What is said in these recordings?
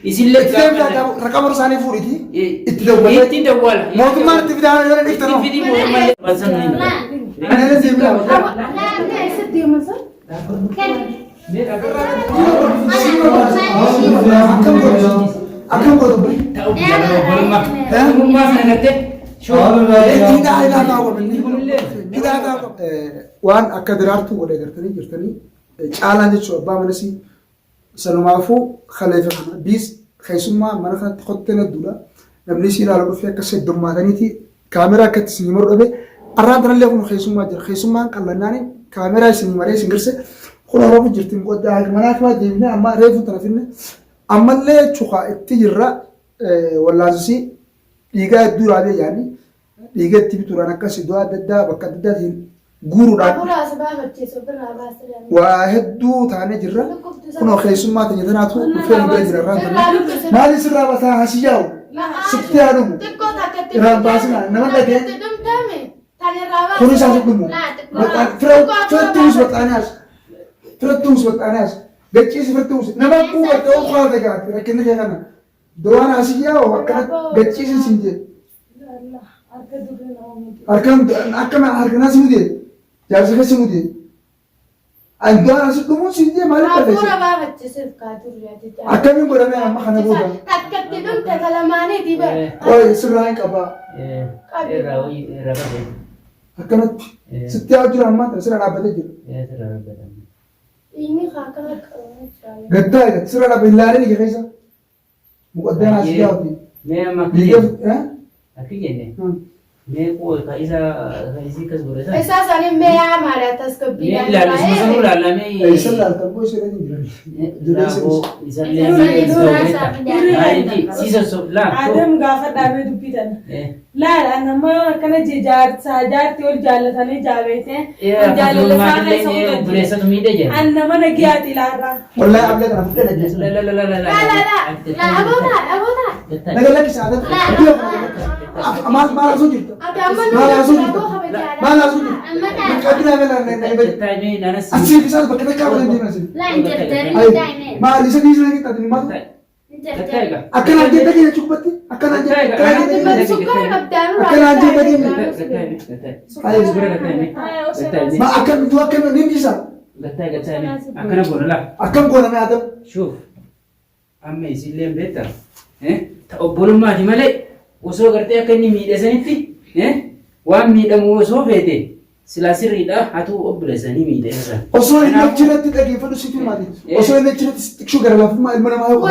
يسلك رقم رسالة فوريتي يتدول موت ما تبدأ أنا نكتر في دي مهم أنا لازم لا لا يصدق مصر أكم قدوم تأوب ما سنته شو إذا إذا تاوب إذا تاوب وان أكدرارتو ولا جرتني عالان جت شو بام نسي سلمافو خليفة بيس خيسوما مرخا تخطنا الدولة نبنيسي لا لو فيها كسر دم ماتنيتي كاميرا كتسني مر أبي أراد رلي أكون خيسوما جر خيسوما كلناني كاميرا سني مري سنجرسه خلا رابط جرتين قد ده مناك ما دينا أما ريفو ترافينا أما اللي شوكا التجرة ولا زسي يجا الدور عليه يعني يجا تبي ترانا كسر دوا ددا بكت ددا guru da وهدو ثاني جرا كنا خيسوم ما تجي ثنا تو فين بيجرا ران ما لي سرا بس هاشياو سبتيانو ران باسنا نمن لك كل شيء سبتمو فرتوس بتاناس بتشيس فرتوس نما قوة توقع ذكاء لكن كنا دوان هاشياو وكنا بتشيس سنجي أركان ناس مودي جالس كسمودي أنتوا ناس تقومون سيدي ما لك كذا أقول بابا تجسد كاتور يا تيتا أكمل برامي أما خنا بودا تكتدم تكلماني تبى أوه سرعين كبا راوي رابع أكمل ستة أما تسرع رابطة جل ini kakak gede sirah rapi lari nih kayaknya mukadnya nasi jauh मैं माँ nih अकेले ने मैं को कैसा कैसी कस बोले था ऐसा साले मैं आ मारा था उसको बिना मैं लाल इसमें सब लाल में ऐसा लाल कर कोई सिर्फ नहीं ना वो इसलिए मैं सीजन सब ला आदम गाफा दावे दुपीतन ला अना मैं कने जेजार साजार त्योल जाल थाने जावे थे जाल लसाने सब ब्रेसा तुम ही दे जे अना मन गया तिलारा والله قبل كده فكرة جالس لا لا لا لا لا لا أبو ذا أنا قال لك سعادة ما لازم جدا ما لازم جدا ما لازم جدا قبل أنا أصير بس بكرة كابل دي مثلا لا أنت تدري ما لسه نيجي لك تدري ما أكن أجي تجي نشوف بتي أكن أجي ما أكن دو أكن نيجي سا أكن قولا ما هذا شوف أما يسلم بيتا تقبلوا ما دي ملك وسو قرتي أكني ميدا سنتي وام ميدا مو سو فيتي سلاسل ريدا هاتو أبلا سني ميدا سا أصلا إنك جلت تلاقي فلو سيتي مادي أصلا إنك جلت شو قرلا في ما المنا ما هو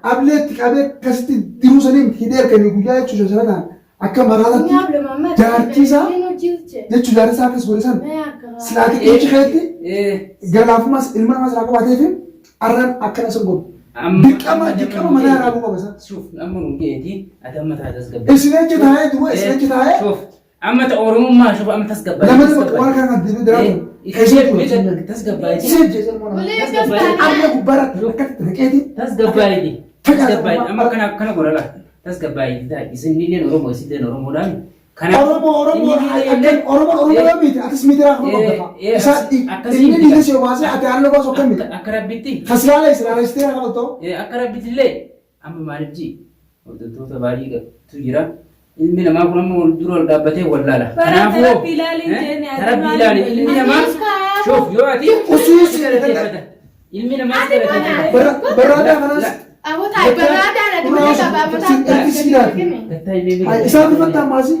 قبلت كاستي دروسني هيدر كاني بيجا شو جالنا أكمل مرات جارتيزا جت جاري سافس بوليسان سلاتي إيش خيتي قال أفماس المنا ما سرقوا بعدين أرن أكنا سنقول دكما ما نعرف أبوه بس شوف أما نجيتي أتم تاسقب إسناء جتاعي دوا إسناء جتاعي شوف أما تأورم ما شوف أما تاسقب لما تبغى وأنا كان عندي درام كيسير بيجا تاسقب بايدي سجل أنا كبارات كت هكذي تاسقب بايدي تاسقب بايدي أما كنا قرر لا تاسقب بايدي ده إسنين لين أورم إسنين أورم ودان أورم ميت أتس ميت راح إسنين دي شيء واسع أتعلم بس وكمل أقرب بيتي خسرالة استيرا خلطه أقرب بيتي ليه أما ما نجي وتو تباري تجرا ilmi namaa kun ammoo dura dhaabbatee wallaala. Kanaafuu tara bilaali ilmi namaa shoof yoo ati ilmi namaa baraadaa kanaas isaan bifattaa maasii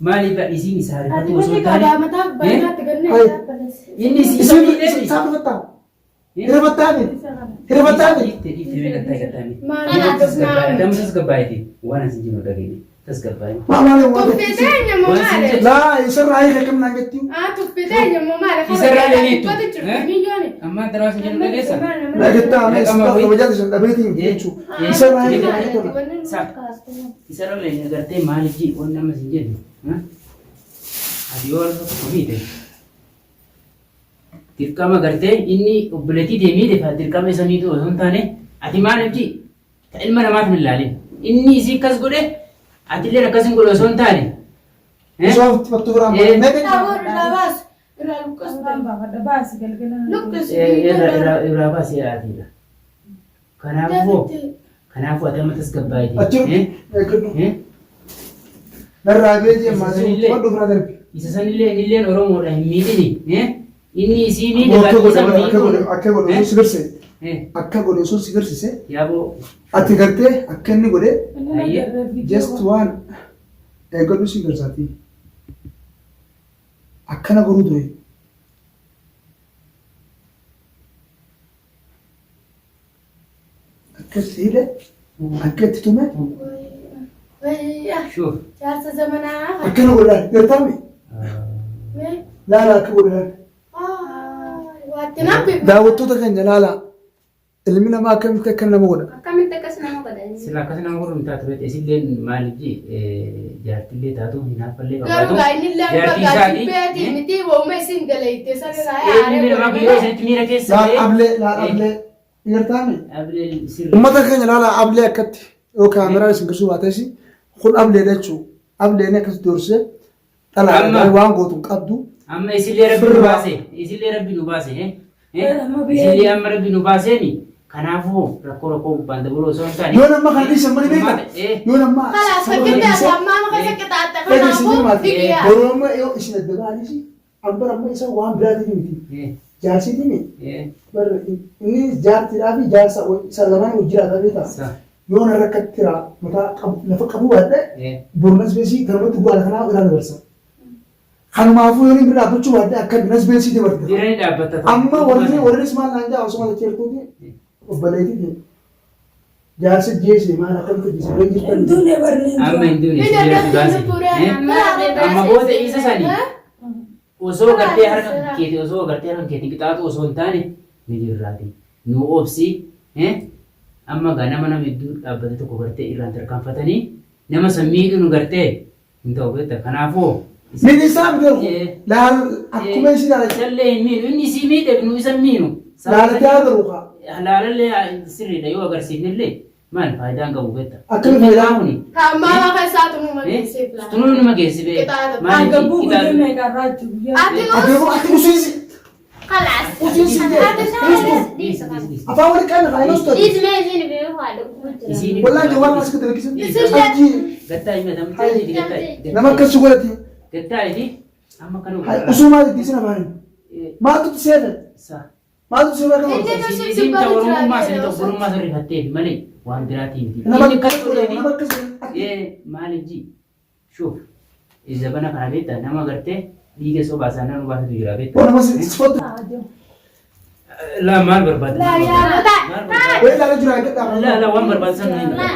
maaliif isiin isaa rifatu osoo taane inni isaan bifattaa hirbattaani damsas gabbaayiti waan asin jiru dhageenye tas gabbaayiti maamaale tuffeetee maale laa isarraa hiika kamnaa jettiu tuffeetee maale isarraa leeniitu amma daraas jiru dhageessa dhagettaa anis kabajaati san dhabeetiin jechuu isarraa hiika isarraa leeni agartee maaliif ji waan nama sin jedhu ati yoo alfa tokko miite dirqama gartee inni obboleettii deemee defa dirqama isaniitu osoo hin taane ati maaliif ji ta ilma namaaf hin ilaalin inni isii akkas godhe ati illee akkas hin godhe osoo hin taane isoo fattu biraa Irraa luqqas Waan baafadha baasi galgala. luqqas irraa baasee haatiidha. Kanaafuu ati amma tasgabbaa'eeti. Achi eeggadhu. Narraa beekee maasii waddu bira darbi. Isa sanillee Oromoodha hin miidhini. Inni isii miidhe Akka baay'ee isa godhe miidhu. akka godhe sun si garsiise. Akka godhe sun si garsiise. Yaaboo Ati gartee akka inni godhe Ayyee. just waan eeggadhu si garsaati. Akkana godhuu ture. Akka itti hidhe akka itti tume wayyaa shuuf. jaarsa zamanaa akkana godhaan gartaame laala akka godhaan. waatti nampi Daawwattoota keenya laala ilmi namaa akkamitti akka nama godha. akkamitti akkas nama godhan Sila akkas nama godhu hin taatu beekte isilleen maaliji jaartillee taatu hin hafallee garuu gaa inni illee Jaartii bakka isaanii, jibbeetii miti wooma isin galayte sana Ilmi namaa biyyoo isatti miira keessa Laala ablee gartaame. Ablee sirri. Uummata keenya laala ablee akkatti yoo kaameraa isin girsuu baates kun ablee jechuun ableen akkas doorsee dhalaa waan gootu qabdu. Amma isillee rabbi nu baase. Isillee rabbi nu baase. Isillee amma rabbi nu baaseeni. Kanaafuu rakkoo gubbaan dabaloo osoo hin taane. Yoo nama kan dhiisan mani beekta. Yoo nama kalaas fakkii amma maka sakkataata kanaafuu digiyaa Yeroo amma yoo isin adda baanis amma amma isa waan biraatiin miti. Jaarsitiin inni jaartiidhaa fi jaarsa isa lamaan hojjiraata beektaa. Yoo na rakkattira mataa lafa qabu baadhee boornas beesii kanumatti bu'aa kanaa irraa dabarsa. Kanumaafuu yoo inni bira dhaabbachuu baadhee akka binas beesii dabarta. Jiranii dhaabbata. Amma warreenis maal naan jaa osuma jechuuti obbaleetii jaarsi jeesee maal akkamitti jeesee bira jirtan. Duune barneen. Amma hin duune isillee rabbi baase. Amma booda isa sanii. Osoo gartee harka keetii qixaatu osoo hin taane ni jirraati. Nu obsi amma gaa nama hedduu dhaabbate tokko gartee irraan tarkaanfatanii nama san miidhu nu gartee hin ta'u beekta. Kanaafuu Ministaa beeku laal akkuma isin isallee hin miidhu inni sii miidhe nu isa miidhu. laalatee agaruu kaa. Laalallee sirriidha yoo agarsiifnellee maal faayidaan qabu beekta. Akkami faayidaan kuni. Kamma maka isaatu numa geesseef laa. Tunuu nama geessifee Qixaata. Gabbuu guddee meeqarraa jiru. Ati usiisi. Kalaas. Usiisi afaan wali qaama kaa inos tole. Ismee isin beeku haadha. Wallaahi jawwaan as kita lakkisan. Isin gattaa himatamtee Nama akkasii godhati. gattaa idi amma kan Usumaa itti sin afaan. Maaltu seefe? sa Maaltu seefe kan Inni godhati? nu isin ta'urummaa sani tokkorummaa sirri fatteef malee waan biraatii miti. Nama Inni kan akkasii godheefi nama akkasii. maalinji shuuf zabana kana beekta nama gartee dhiiga sobaasaa nama baasatu jira beekta. Nama sifatu. La maal barbaadu? laa yaabata. Wayii laala jira eeggadhaa. La waan barbaadu san nuyi mala.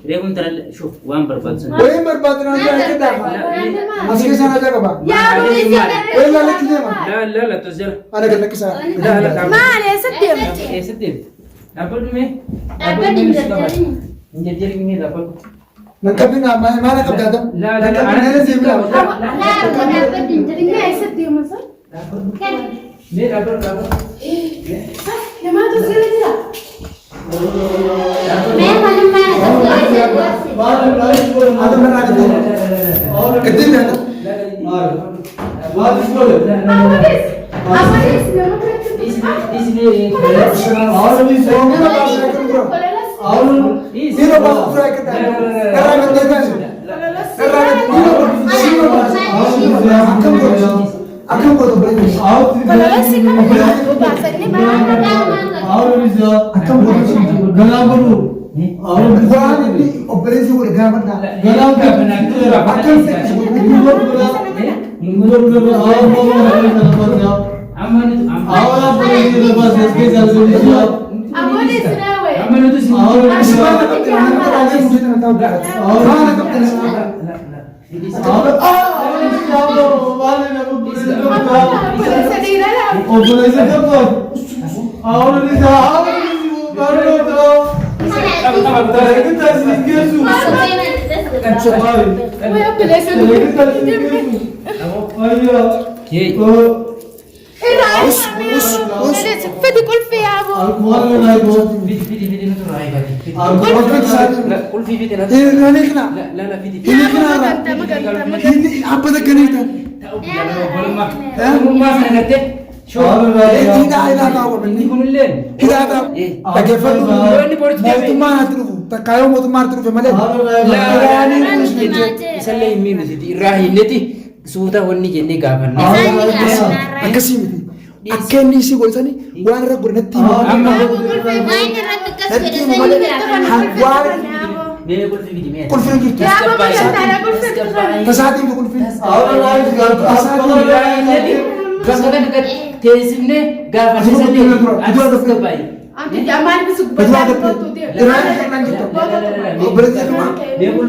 Reekum tara shuuf waan barbaadu san. Wayii barbaadu naa jira eeggadhaa. As keessaa na jagaba. Yaabata isin Wayii laala kideema. La tos jira. Ana gad lakkisaa. Maal eessatti deemte? Eessatti deemte? Dhaabbadhu mee? Dhaabbadhu hin jajjarin. Hin jajjarin mee dhaabbadhu? Nan qabdina maala qabdaata. La Nan qabdina deemina. Laa dhaabbadhu hin jajjarin. Mee eessatti deemu sun? Mee dhaabbadhu. Namaatu sirri jira. Mee malummaa Ada mana ada? Kedin ada. Amanis. Amanis nama berarti. Ini apa pura kita? Karena kita kan. Akan buat beli. Kalau sih kan bahasa ini Akan buat galabaru. Bukan ini operasi buat galabaru. Amanis nawe. Fedi kul fi abu. Ini apa tak kena? Obbolummaa sana gartee. Hidhaa taa'u qabanii. Kunillee. Hidhaa taa'u. Dhaggeeffatu. Mootummaan haati dhufu. Takkaayoo mootummaan haati dhufe malee. Isallee hin miidhuti irraa hinneti suuta wanni jennee gaafanna. Akkasii miti. Akka inni isii godhatanii waan irra godhanatti himu. Mee qulfi fidi mee. Qulfiin jirtu. Tasaatiin fi qulfiin. Bakka kanatti teessifnee gaafachiisanii as gabaayi. Anti jamaan bisu baca foto dia. Iraan kan gitu. Obboleettii kuma.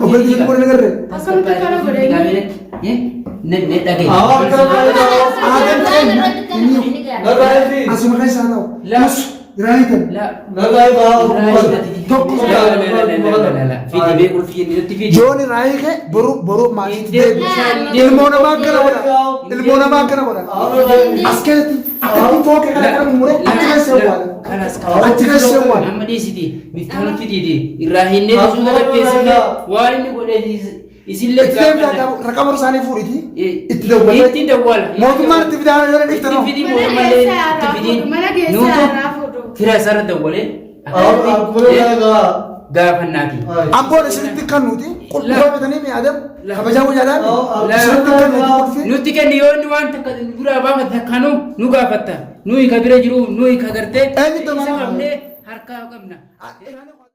Obboleettii kuma ni garre. Asal tu kalau boleh. Ne dhagee. Asuma kan sana. Mus Iraan kan. Tokko. Fidi bee qulfi nutti fidi. Jooni raayii kee boru maatii ilmoo namaa kana godha. Ilmoo namaa kana godha. As keessatti akkatti fooqee kana kana muree achi keessa awwaala. Achi keessa awwaala. Amma dhiisiti miftaan fididi irraa hinnee suuta gaggeessine waan inni godhee isillee gaafa raqama isaanii fuudhiti itti dawwala. Itti dawwala. Mootummaan itti fidaa yoo dhigtan. Itti fidi mootummallee itti fidin. Nuutu fira isaarra dawwalee. Gaafannaati. Abboon isinitti kan nuti qulqulluu bitanii mi'aadam kabajaa guyyaadhaan isinitti kan nuti qulfi. Nutti kenni yoo inni waan takka duraa baafata kanuu nu gaafatta. Nuyi ka bira jiru nuyi ka gartee. Eenyutu isa qabnee harkaa qabna.